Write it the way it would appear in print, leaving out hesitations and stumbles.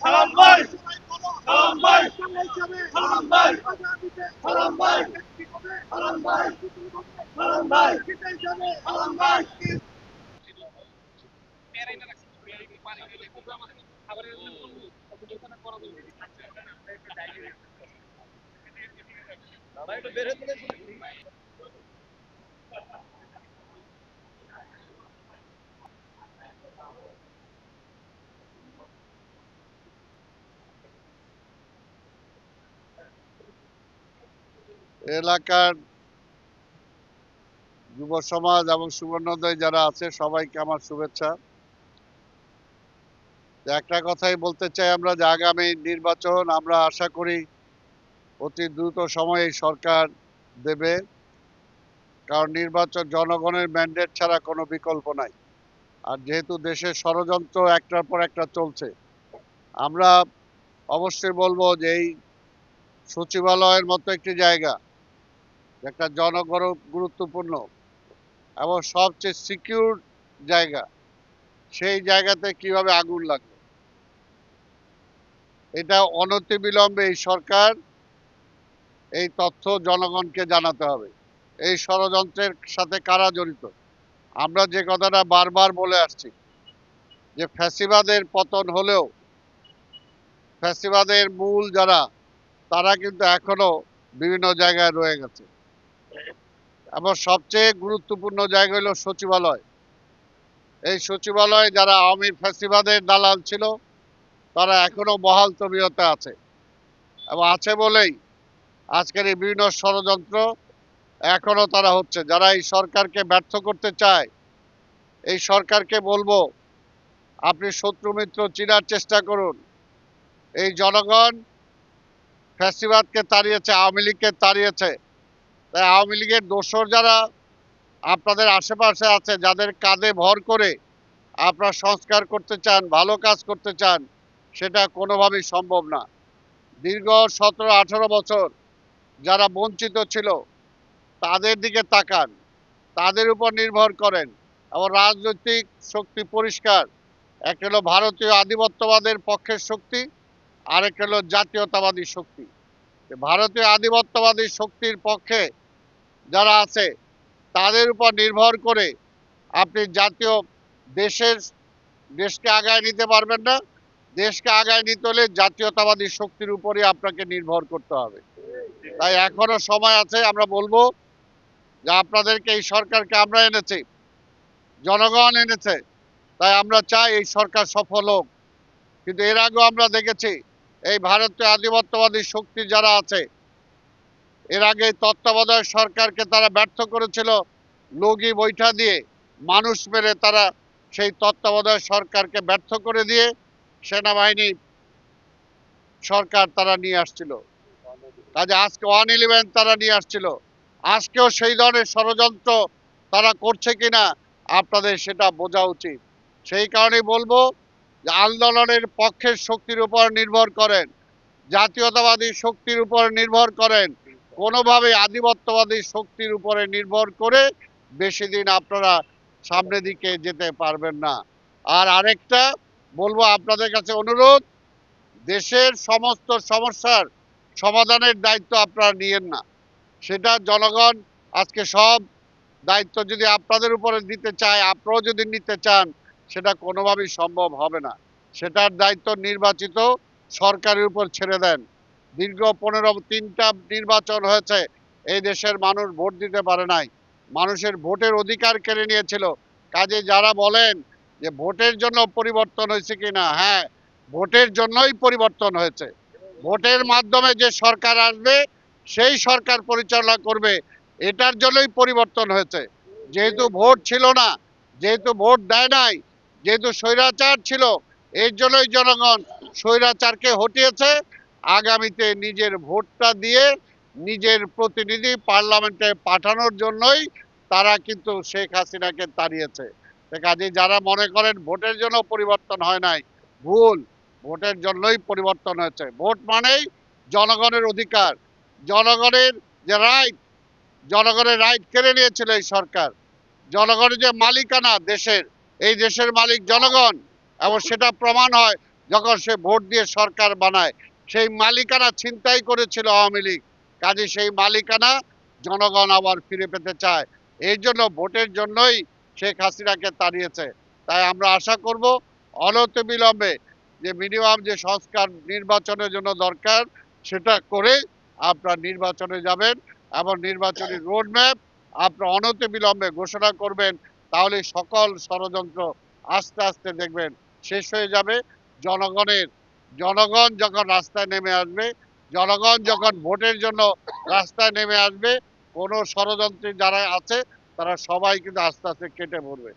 সালাম ভাই সালাম ভাই সালাম ভাই সালাম ভাই সালাম ভাই সালাম ভাই সালাম ভাই এলাকার যুব সমাজ এবং সুবর্ণোদয় যারা আছে সবাইকে আমার শুভেচ্ছা। একটা কথাই বলতে চাই আমরা যে আগামী নির্বাচন আমরা আশা করি অতি দ্রুত সময়ে সরকার দেবে, কারণ নির্বাচন জনগণের ম্যান্ডেট ছাড়া কোনো বিকল্প নাই। আর যেহেতু দেশের ষড়যন্ত্র একটার পর একটা চলছে, আমরা অবশ্যই বলবো যে এই সচিবালয়ের মতো একটি জায়গা, একটা গুরুত্বপূর্ণ এবং সবচেয়ে সিকিউর জায়গা, সেই জায়গাতে কিভাবে আগুন লাগলো, এটা অনতিবিলম্বে এই সরকার এই তথ্য জনগণকে জানাতে হবে। এই ষড়যন্ত্রের সাথে কারা জড়িত? আমরা যে কথাটা বারবার বলে আসছি যে ফ্যাসিবাদের পতন হলেও ফ্যাসিবাদের মূল যারা, তারা কিন্তু এখনো বিভিন্ন জায়গায় রয়ে গেছে। এবং সবচেয়ে গুরুত্বপূর্ণ জায়গা হলো সচিবালয়। এই সচিবালয়ে যারা আওয়ামী ফ্যাসিবাদের দালাল ছিল তারা এখনো বহাল তবিয়তে আছে, এবং আছে বলেই আজকের এই বিভিন্ন ষড়যন্ত্র এখনো তারা হচ্ছে। যারা এই সরকারকে ব্যর্থ করতে চায়, এই সরকারকে বলবো আপনি শত্রু মিত্র চিনার চেষ্টা করুন। এই জনগণ ফ্যাসিবাদকে তাড়িয়েছে, আওয়ামী লীগকে তাড়িয়েছে। তাই আওয়ামী লীগের দোসর যারা আপনাদের আশেপাশে আছে, যাদের কাঁধে ভর করে আপনারা সংস্কার করতে চান, ভালো কাজ করতে চান, সেটা কোনোভাবেই সম্ভব না। দীর্ঘ 17-18 বছর যারা বঞ্চিত ছিল তাদের দিকে তাকান, তাদের উপর নির্ভর করেন। এবং রাজনৈতিক শক্তি পরিষ্কার, একটা হলো ভারতীয় আধিপত্যবাদের পক্ষের শক্তি, আরেকটা হলো জাতীয়তাবাদী শক্তি। ভারতীয় আধিপত্যবাদী শক্তির পক্ষে যারা আছে তাদের উপর নির্ভর করে আপনি দেশকে আগায় নিতে পারবেন না। দেশকে আগায় নিতে হলে জাতীয়তাবাদী শক্তির উপরই আপনাকে নির্ভর করতে হবে। তাই এখনো সময় আছে। আমরা বলবো যে আপনাদেরকে, এই সরকারকে আমরা এনেছি, জনগণ এনেছে, তাই আমরা চাই এই সরকার সফল হোক। কিন্তু এর আগেও আমরা দেখেছি এই ভারতীয় আধিপত্যবাদী শক্তি যারা আছে, এর আগে তত্ত্বাবধায়ক সরকারকে তারা ব্যর্থ করেছিল লগি বৈঠা দিয়ে, মানুষ মেরে তারা সেই তত্ত্বাবধায়ক সরকারকে ব্যর্থ করে দিয়ে সেনাবাহিনী সরকার তারা নিয়ে আসছিল। কাজে আজকে 111 তারা নিয়ে আসছিল। আজকেও সেই ধরনের ষড়যন্ত্র তারা করছে কিনা আপনাদের সেটা বোঝা উচিত। সেই কারণেই বলবো যে আন্দোলনের পক্ষের শক্তির উপর নির্ভর করেন, জাতীয়তাবাদী শক্তির উপর নির্ভর করেন। কোনোভাবে আধিপত্যবাদী শক্তির উপরে নির্ভর করে বেশি দিন আপনারা সামনের দিকে যেতে পারবেন না। আর আরেকটা বলবো আপনাদের কাছে অনুরোধ, দেশের সমস্ত সমস্যার সমাধানের দায়িত্ব আপনারা নিয়েন না। সেটা জনগণ আজকে সব দায়িত্ব যদি আপনাদের উপরে দিতে চায়, আপনারাও যদি নিতে চান, সেটা কোনোভাবেই সম্ভব হবে না। সেটার দায়িত্ব নির্বাচিত সরকারের উপর ছেড়ে দেন। দীর্ঘ 3টা নির্বাচন হয়েছে, এই দেশের মানুষ ভোট দিতে পারে নাই, মানুষের ভোটের অধিকার কেড়ে নিয়েছিল। কাজে যারা বলেন যে ভোটের জন্য পরিবর্তন হয়েছে কিনা, হ্যাঁ, ভোটের জন্যই পরিবর্তন হয়েছে। ভোটের মাধ্যমে যে সরকার আসবে সেই সরকার পরিচালনা করবে, এটার জন্যই পরিবর্তন হয়েছে। যেহেতু ভোট ছিল না, যেহেতু ভোট দেয় নাই, যেহেতু স্বৈরাচার ছিল, এর জন্যই জনগণ স্বৈরাচারকে হটিয়েছে। আগামীতে নিজের ভোটটা দিয়ে নিজের প্রতিনিধি পার্লামেন্টে পাঠানোর জন্যই তারা কিন্তু শেখ হাসিনাকে তাড়িয়েছে। কাজে যারা মনে করেন ভোটের জন্য পরিবর্তন হয় নাই, ভুল। ভোটের জন্যই পরিবর্তন হয়েছে। ভোট মানেই জনগণের অধিকার, জনগণের যে রাইট, জনগণের রাইট কেড়ে নিয়েছিল এই সরকার। জনগণের যে মালিকানা দেশের, এই দেশের মালিক জনগণ, এবং সেটা প্রমাণ হয় যখন সে ভোট দিয়ে সরকার বানায়, সেই মালিকানা ছিনতাই করেছিল আওয়ামী লীগ। কাজে সেই মালিকানা জনগণ আবার ফিরে পেতে চায়। এই জন্য ভোটের জন্যই শেখ হাসিনাকে তাড়িয়েছে। তাই আমরা আশা করব অনতিবিলম্বে যে মিনিমাম যে সংস্কার নির্বাচনের জন্য দরকার সেটা করে আপনার নির্বাচনে যাবেন এবং নির্বাচনী রোডম্যাপ আপনার অনতিবিলম্বে ঘোষণা করবেন। তাহলে সকল ষড়যন্ত্র আস্তে আস্তে দেখবেন শেষ হয়ে যাবে। জনগণ যখন রাস্তায় নেমে আসবে, জনগণ যখন ভোটের জন্য রাস্তায় নেমে আসবে, কোনো ষড়যন্ত্রী যারা আছে তারা সবাই কিন্তু আস্তে আস্তে কেটে পড়বে।